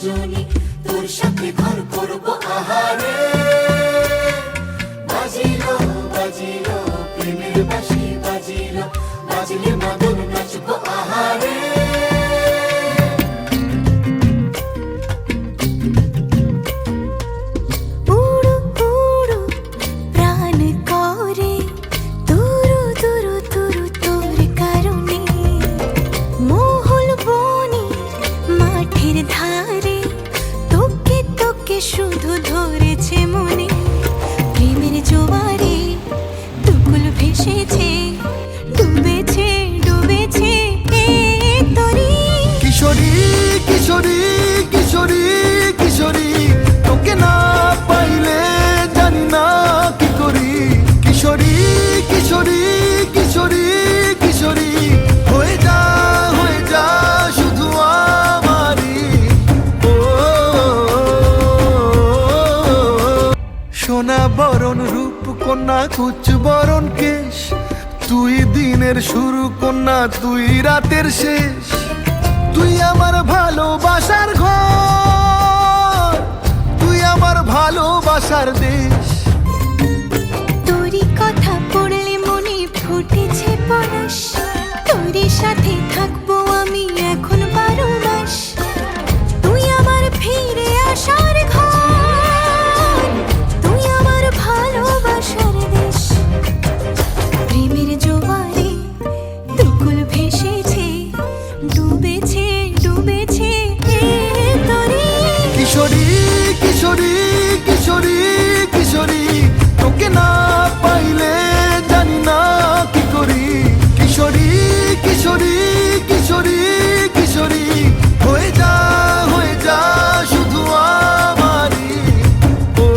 সজনী, তোর সাথে ঘর করবো আহারে। বাজিলো বাজিলো প্রেমের বাঁশি, বাজিলো বাজলে মাদল নাচবো আহারে। শুধু ধরেছে মনে প্রেমের জোয়ারে, দুকুল ভেসেছে, ডুবেছে ডুবেছে তরি। কিশোরী কিশোরী কিশোরী কিশোরী, তোকে না পাইলে জানি না কি করি। কিশোরী কিশোরী কিশোরী কিশোরী, হয়ে যা শুধু আমারই। সোনা বরণ রূপ কন্যা, কুচ বরণ কেশ, তুই দিনের শুরু কন্যা, তুই রাতের শেষ। তুই আমার ভালোবাসার ঘর, তুই আমার ভালোবাসার দেশ। তোরই কথা পড়লে মনে ফুটেছে পরশ, তোরই সাথে থাকবো আমি এখন 12 মাস। তুই আমার ফিরে আসার ঘর, তুই আমার ভালোবাসার দেশ। প্রেমের জোয়ারে দুকুল ভেসেছে, ডুবেছে ডুবেছে তরি। কিশোরী কিশোরী কিশোরী কিশোরী, তোকে না পাইলে জানি না কি করি। কিশোরী কিশোরী কিশোরী কিশোরী, হয়ে যা শুধু আমারই। ও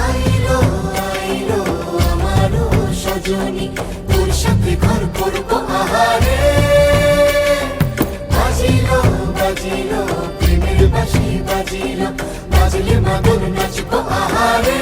আইলো আইলো আমারও সজনী, তোর সাথে ঘর করবো আহারে। বাজিলো বাজিলো প্রেমের বাঁশি, বাজিলো বাজলে মাদল নাচবো আহারে।